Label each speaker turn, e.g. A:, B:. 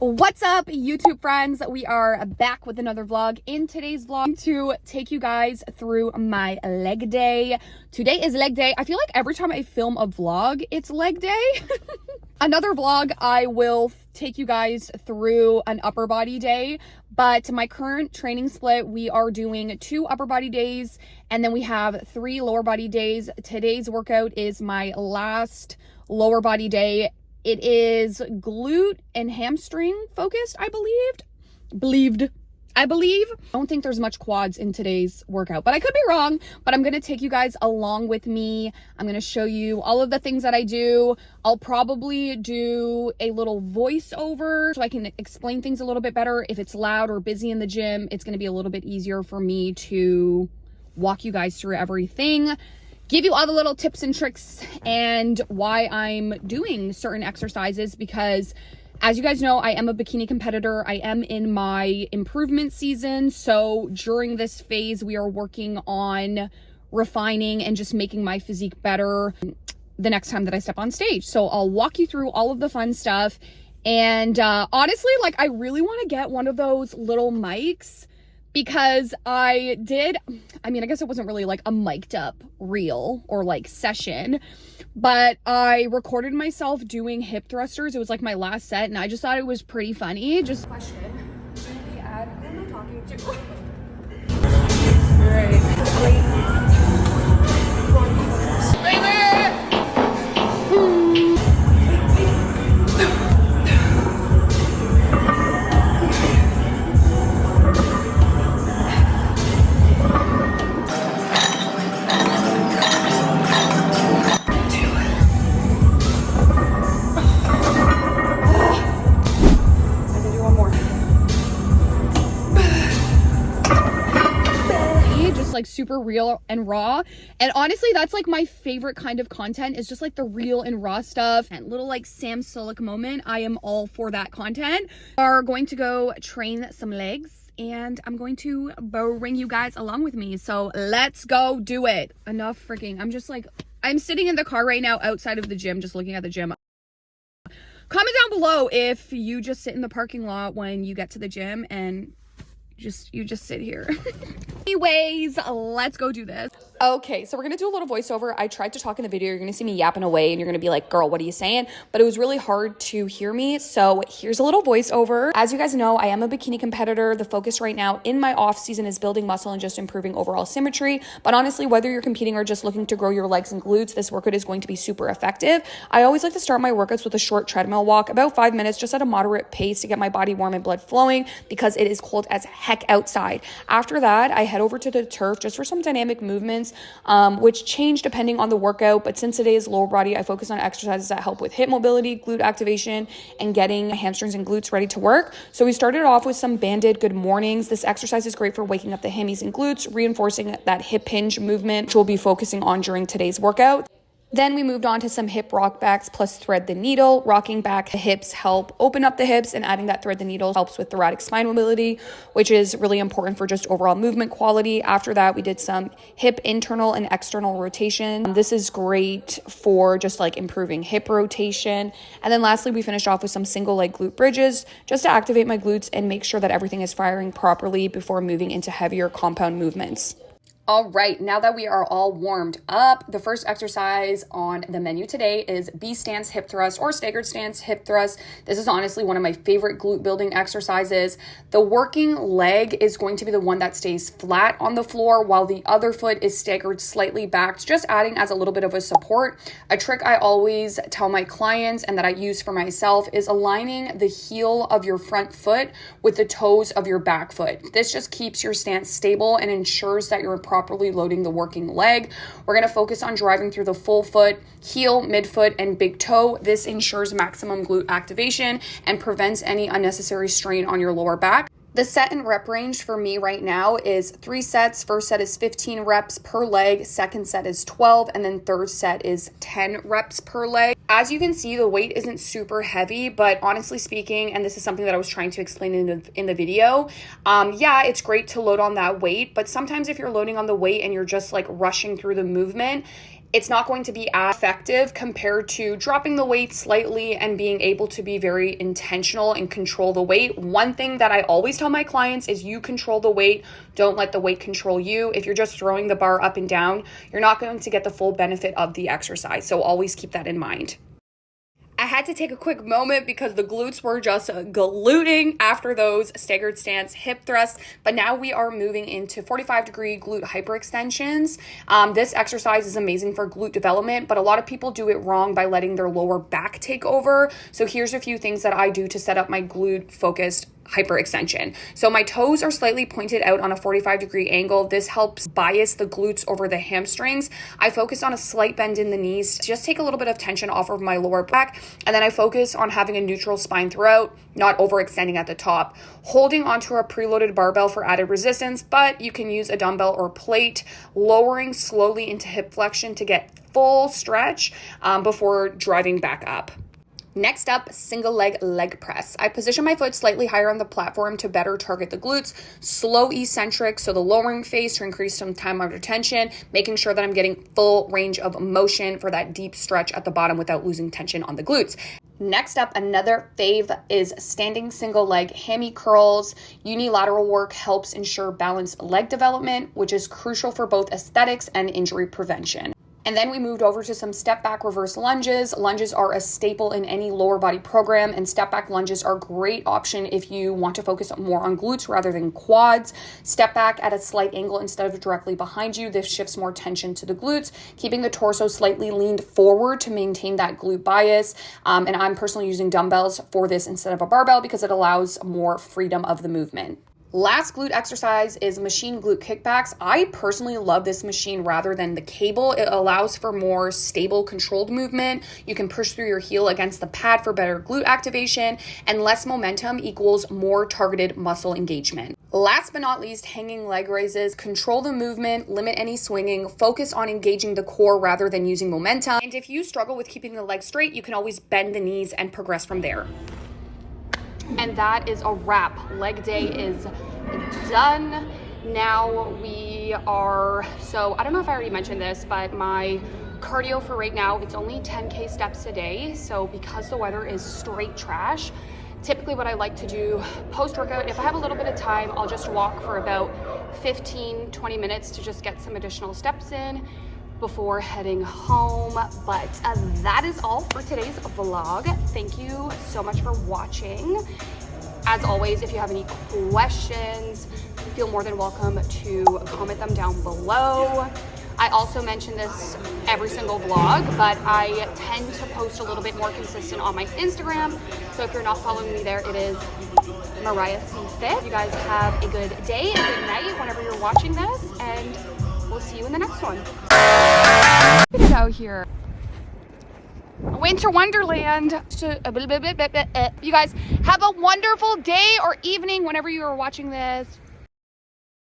A: What's up, YouTube friends? We are back with another vlog. In today's vlog, to take you guys through my leg day. Today is leg day. I feel like every time I film a vlog, it's leg day. Another vlog, I will take you guys through an upper body day. But my current training split, we are doing 2 upper body days, and then we have 3 lower body days. Today's workout is my last lower body day. It is glute and hamstring focused, I believe. I don't think there's much quads in today's workout, but I could be wrong. But I'm going to take you guys along with me. I'm going to show you all of the things that I do. I'll probably do a little voiceover so I can explain things a little bit better. If it's loud or busy in the gym, it's going to be a little bit easier for me to walk you guys through everything. Give you all the little tips and tricks and why I'm doing certain exercises, because as you guys know, I am a bikini competitor. I am in my improvement season. So during this phase, we are working on refining and just making my physique better the next time that I step on stage. So I'll walk you through all of the fun stuff. And honestly, like, I really want to get one of those little mics, because I guess it wasn't really like a mic'd up reel or like session, but I recorded myself doing hip thrusters. It was like my last set, and I just thought it was pretty funny. Just question, should we add, who am I talking to? All right. Like super real and raw, and honestly that's like my favorite kind of content, is just like the real and raw stuff. And little like Sam Sulek moment, I am all for that content. Are going to go train some legs, and I'm going to bring you guys along with me, so let's go do it. Enough freaking, I'm sitting in the car right now outside of the gym, just looking at the gym. Comment down below if you just sit in the parking lot when you get to the gym and you just sit here. Anyways, let's go do this. Okay, so we're gonna do a little voiceover. I tried to talk in the video. You're gonna see me yapping away, and you're gonna be like, girl, what are you saying? But it was really hard to hear me, so here's a little voiceover. As you guys know, I am a bikini competitor. The focus right now in my off season is building muscle and just improving overall symmetry. But honestly, whether you're competing or just looking to grow your legs and glutes, this workout is going to be super effective. I always like to start my workouts with a short treadmill walk, about 5 minutes, just at a moderate pace to get my body warm and blood flowing, because it is cold as heck outside. After that, I head over to the turf just for some dynamic movements, which change depending on the workout. But since today is lower body, I focus on exercises that help with hip mobility, glute activation, and getting hamstrings and glutes ready to work. So we started off with some banded good mornings. This exercise is great for waking up the hammies and glutes, reinforcing that hip hinge movement, which we'll be focusing on during today's workout. Then we moved on to some hip rock backs plus thread the needle. Rocking back the hips help open up the hips, and adding that thread the needle helps with thoracic spine mobility, which is really important for just overall movement quality. After that, we did some hip internal and external rotation. This is great for just like improving hip rotation. And then lastly, we finished off with some single leg glute bridges just to activate my glutes and make sure that everything is firing properly before moving into heavier compound movements. All right, now that we are all warmed up, the first exercise on the menu today is B stance hip thrust, or staggered stance hip thrust. This is honestly one of my favorite glute building exercises. The working leg is going to be the one that stays flat on the floor, while the other foot is staggered slightly back, just adding as a little bit of a support. A trick I always tell my clients and that I use for myself is aligning the heel of your front foot with the toes of your back foot. This just keeps your stance stable and ensures that you're properly loading the working leg. We're going to focus on driving through the full foot, heel, midfoot, and big toe. This ensures maximum glute activation and prevents any unnecessary strain on your lower back. The set and rep range for me right now is 3 sets. First set is 15 reps per leg. Second set is 12. And then third set is 10 reps per leg. As you can see, the weight isn't super heavy, but honestly speaking, and this is something that I was trying to explain in the video, yeah, it's great to load on that weight, but sometimes if you're loading on the weight and you're just like rushing through the movement, it's not going to be as effective compared to dropping the weight slightly and being able to be very intentional and control the weight. One thing that I always tell my clients is you control the weight. Don't let the weight control you. If you're just throwing the bar up and down, you're not going to get the full benefit of the exercise. So always keep that in mind. I had to take a quick moment because the glutes were just gluting after those staggered stance hip thrusts, but now we are moving into 45-degree glute hyperextensions. This exercise is amazing for glute development, but a lot of people do it wrong by letting their lower back take over. So here's a few things that I do to set up my glute focused hyperextension. So my toes are slightly pointed out on a 45-degree angle. This helps bias the glutes over the hamstrings. I focus on a slight bend in the knees to just take a little bit of tension off of my lower back. And then I focus on having a neutral spine throughout, not overextending at the top. Holding onto a preloaded barbell for added resistance, but you can use a dumbbell or plate. Lowering slowly into hip flexion to get full stretch before driving back up. Next up, single leg press. I position my foot slightly higher on the platform to better target the glutes. Slow eccentric, so the lowering phase to increase some time under tension, making sure that I'm getting full range of motion for that deep stretch at the bottom without losing tension on the glutes. Next up, another fave is standing single leg hammy curls. Unilateral work helps ensure balanced leg development, which is crucial for both aesthetics and injury prevention. And then we moved over to some step back reverse lunges. Lunges are a staple in any lower body program, and step back lunges are a great option if you want to focus more on glutes rather than quads. Step back at a slight angle instead of directly behind you. This shifts more tension to the glutes, keeping the torso slightly leaned forward to maintain that glute bias. And I'm personally using dumbbells for this instead of a barbell because it allows more freedom of the movement. Last glute exercise is machine glute kickbacks. I personally love this machine rather than the cable. It allows for more stable, controlled movement. You can push through your heel against the pad for better glute activation, and less momentum equals more targeted muscle engagement. Last but not least, hanging leg raises. Control the movement, limit any swinging, focus on engaging the core rather than using momentum. And if you struggle with keeping the leg straight, you can always bend the knees and progress from there. And that is a wrap. Leg day is done. Now we are, so I don't know if I already mentioned this, but my cardio for right now, it's only 10K steps a day. So because the weather is straight trash, typically what I like to do post-workout, if I have a little bit of time, I'll just walk for about 15-20 minutes to just get some additional steps in before heading home. But that is all for today's vlog. Thank you so much for watching. As always, if you have any questions, feel more than welcome to comment them down below. I also mention this every single vlog, but I tend to post a little bit more consistent on my Instagram. So if you're not following me there, it is Mariah C. Fit. You guys have a good day and good night whenever you're watching this, and we'll see you in the next one. Look at it out here. Winter Wonderland. You guys have a wonderful day or evening whenever you are watching this.